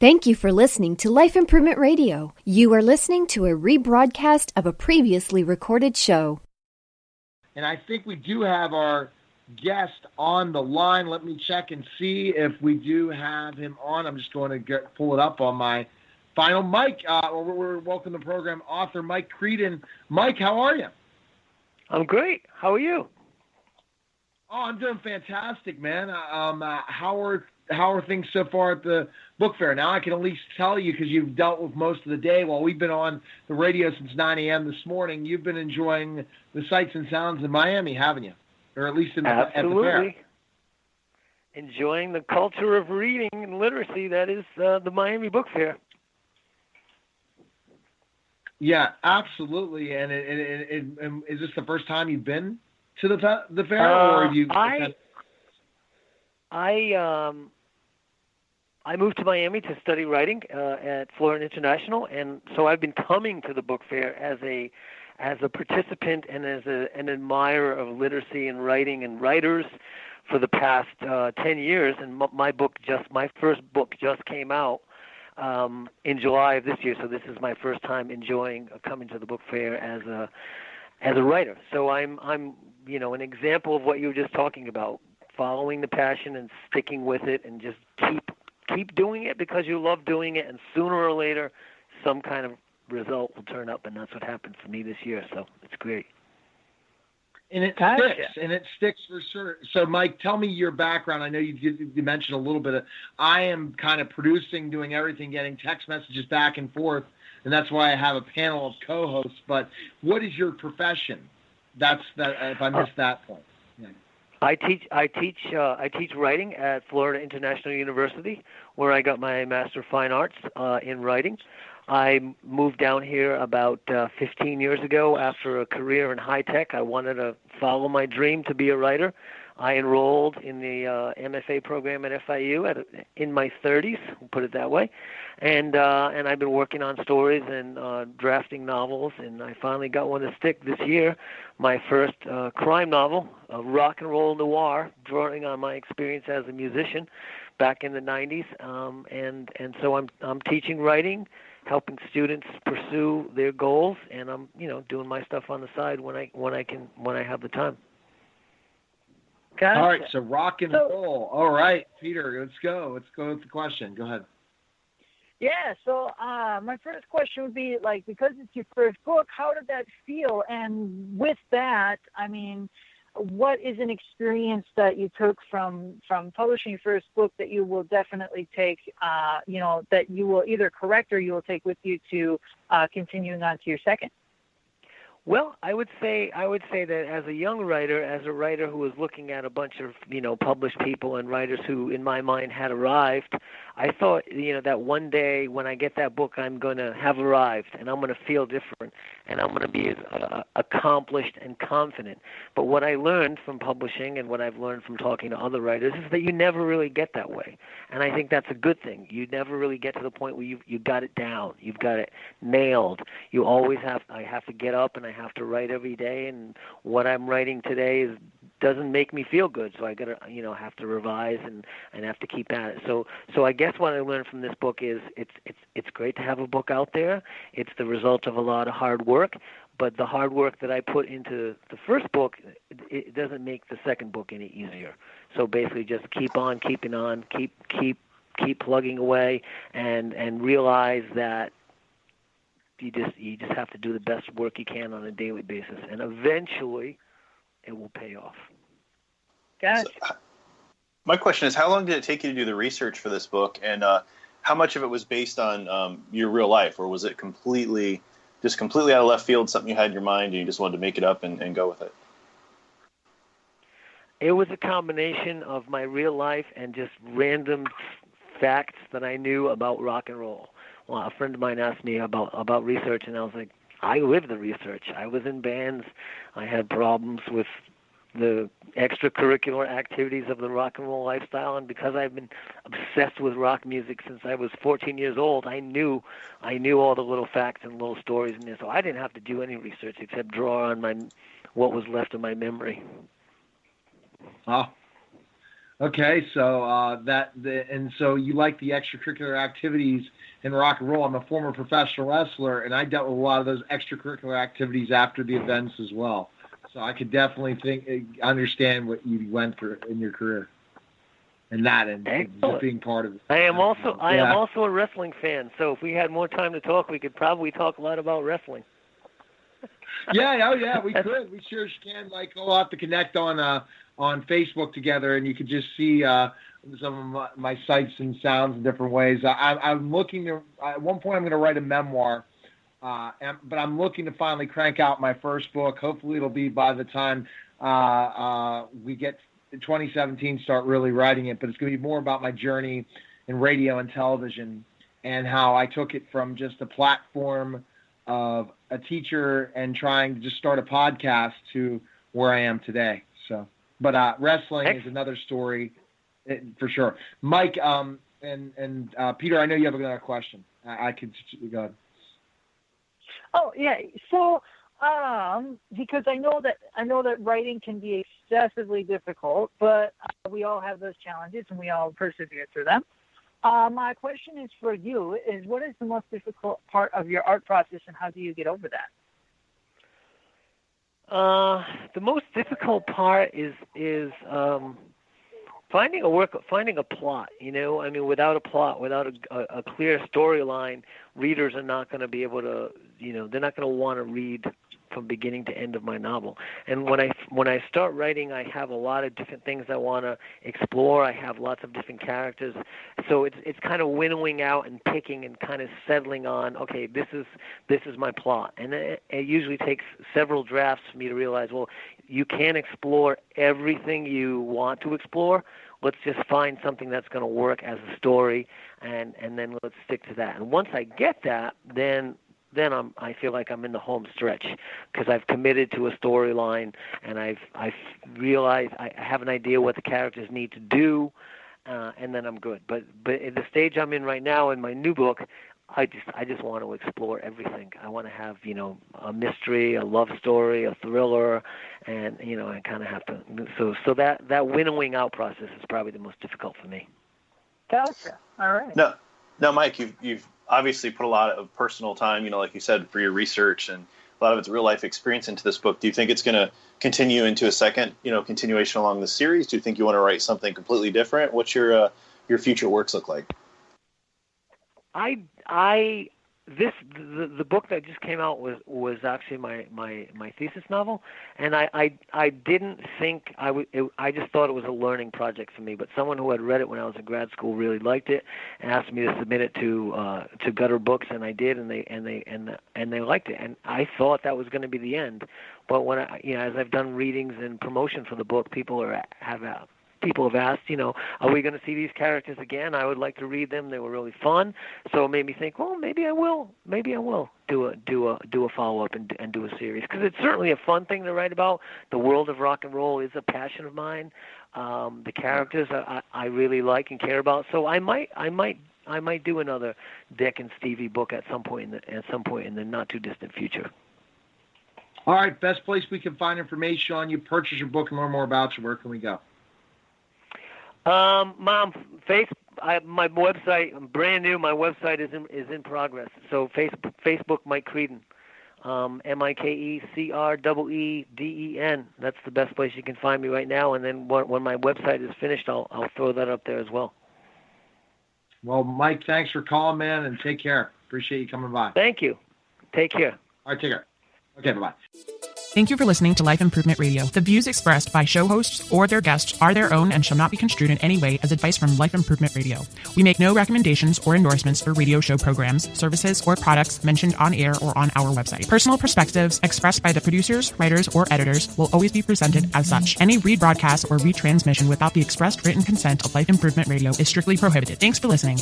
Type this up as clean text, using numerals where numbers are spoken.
Thank you for listening to Life Improvement Radio. You are listening to a rebroadcast of a previously recorded show. And I think we do have our guest on the line. Let me check and see if we do have him on. I'm just going to pull it up on my final. Mike, we're welcome to the program, author Mike Creeden. Mike, how are you? I'm great. How are you? Oh, I'm doing fantastic, man. How are things so far at the book fair? Now I can at least tell you, because you've dealt with most of the day while we've been on the radio since 9 a.m. this morning. You've been enjoying the sights and sounds in Miami, haven't you? Or at least at the fair. Enjoying the culture of reading and literacy that is the Miami Book Fair. Yeah, absolutely. And is this the first time you've been to the fair, or have you? I moved to Miami to study writing at Florida International, and so I've been coming to the book fair as a participant and as an admirer of literacy and writing and writers for the past 10 years. And my first book just came out in July of this year, so this is my first time enjoying coming to the book fair as a writer. So I'm an example of what you were just talking about, following the passion and sticking with it, and just keep doing it because you love doing it, and sooner or later some kind of result will turn up, and that's what happened for me this year. So it's great. And it sticks for sure. So, Mike, tell me your background. I know you mentioned a little bit. I am kind of producing, doing everything, getting text messages back and forth, and that's why I have a panel of co-hosts. But what is your profession? That's if I missed that point. Yeah. I teach writing at Florida International University, where I got my Master of Fine Arts in writing. I moved down here about 15 years ago after a career in high tech. I wanted to follow my dream to be a writer. I enrolled in the MFA program at FIU in my 30s, we'll put it that way, and I've been working on stories and drafting novels, and I finally got one to stick this year. My first crime novel, a rock and roll noir, drawing on my experience as a musician back in the 90s, and so I'm teaching writing, helping students pursue their goals, and I'm doing my stuff on the side when I have the time. Gotcha. All right, so rock and roll. All right, Peter, let's go. Let's go with the question. Go ahead. Yeah, so my first question would be, because it's your first book, how did that feel? And with that, I mean, what is an experience that you took from publishing your first book that you will definitely take, that you will either correct or you will take with you to continuing on to your second? Well, I would say that as a young writer, as a writer who was looking at a bunch of, published people and writers who, in my mind, had arrived, I thought, that one day when I get that book, I'm going to have arrived, and I'm going to feel different, and I'm going to be accomplished and confident. But what I learned from publishing and what I've learned from talking to other writers is that you never really get that way. And I think that's a good thing. You never really get to the point where you got it down. You've got it nailed. You always I have to get up and I have to write every day, and what I'm writing today doesn't make me feel good, so I gotta have to revise and have to keep at it. So I guess what I learned from this book is it's great to have a book out there. It's the result of a lot of hard work, but the hard work that I put into the first book, it doesn't make the second book any easier. So basically, just keep on keeping on, keep plugging away, and realize that you just have to do the best work you can on a daily basis, and eventually it will pay off. Gotcha. So, my question is, how long did it take you to do the research for this book, and how much of it was based on your real life, or was it completely out of left field, something you had in your mind and you just wanted to make it up and go with it? It was a combination of my real life and just random facts that I knew about rock and roll. Well, a friend of mine asked me about research, and I was like, I live the research. I was in bands. I had problems with the extracurricular activities of the rock and roll lifestyle, and because I've been obsessed with rock music since I was 14 years old, I knew all the little facts and little stories in there, so I didn't have to do any research except draw on what was left of my memory. Oh, Okay, so and so you like the extracurricular activities in rock and roll. I'm a former professional wrestler, and I dealt with a lot of those extracurricular activities after the events as well. So I could definitely understand what you went through in your career, and just being part of it. I am also a wrestling fan. So if we had more time to talk, we could probably talk a lot about wrestling. Yeah, we could. We sure can. Like, we'll have to connect on Facebook together, and you could just see some of my sights and sounds in different ways. I'm looking to. At one point, I'm going to write a memoir, but I'm looking to finally crank out my first book. Hopefully, it'll be by the time we get 2017, start really writing it. But it's going to be more about my journey in radio and television and how I took it from just a platform of a teacher and trying to just start a podcast to where I am today. So, but wrestling is another story for sure. Mike and Peter, I know you have another question. I could go ahead. Oh yeah. So because I know that writing can be excessively difficult, but we all have those challenges and we all persevere through them. My question is for you: is what is the most difficult part of your art process, and how do you get over that? The most difficult part is finding a plot. You know, I mean, without a plot, without a clear storyline, readers are not going to be able to. You know, they're not going to want to read from beginning to end of my novel. And when I start writing, I have a lot of different things I want to explore. I have lots of different characters. So it's kind of winnowing out and picking and kind of settling on, okay, this is my plot. And it usually takes several drafts for me to realize, well, you can't explore everything you want to explore. Let's just find something that's going to work as a story, and then let's stick to that. And once I get that, then I feel like I'm in the home stretch because I've committed to a storyline and I've realized I have an idea what the characters need to do, and then I'm good. But at the stage I'm in right now in my new book, I just want to explore everything. I want to have, you know, a mystery, a love story, a thriller, and, you know, I kind of have to. So that winnowing out process is probably the most difficult for me. Gotcha. All right. No, Mike, you've obviously put a lot of personal time, you know, like you said, for your research and a lot of its real life experience into this book. Do you think it's going to continue into a second, you know, continuation along the series? Do you think you want to write something completely different? What's your future works look like? The book that just came out was actually my thesis novel, and I didn't think I just thought it was a learning project for me. But someone who had read it when I was in grad school really liked it and asked me to submit it to Gutter Books, and I did, and they liked it, and I thought that was going to be the end. But when as I've done readings and promotion for the book, people have asked, you know, are we going to see these characters again? I would like to read them. They were really fun. So it made me think, well, maybe I will do a follow-up and do a series. Because it's certainly a fun thing to write about. The world of rock and roll is a passion of mine. The characters I really like and care about. So I might do another Dick and Stevie book at some point in the not too distant future. All right, best place we can find information on you, purchase your book, and learn more about you. Where can we go? My website, I'm brand new. My website is in progress. So Facebook, Mike Creeden, MikeCreeden. That's the best place you can find me right now. And then when my website is finished, I'll throw that up there as well. Well, Mike, thanks for calling, man, and take care. Appreciate you coming by. Thank you. Take care. All right, take care. Okay, bye-bye. Thank you for listening to Life Improvement Radio. The views expressed by show hosts or their guests are their own and shall not be construed in any way as advice from Life Improvement Radio. We make no recommendations or endorsements for radio show programs, services, or products mentioned on air or on our website. Personal perspectives expressed by the producers, writers, or editors will always be presented as such. Any rebroadcast or retransmission without the expressed written consent of Life Improvement Radio is strictly prohibited. Thanks for listening.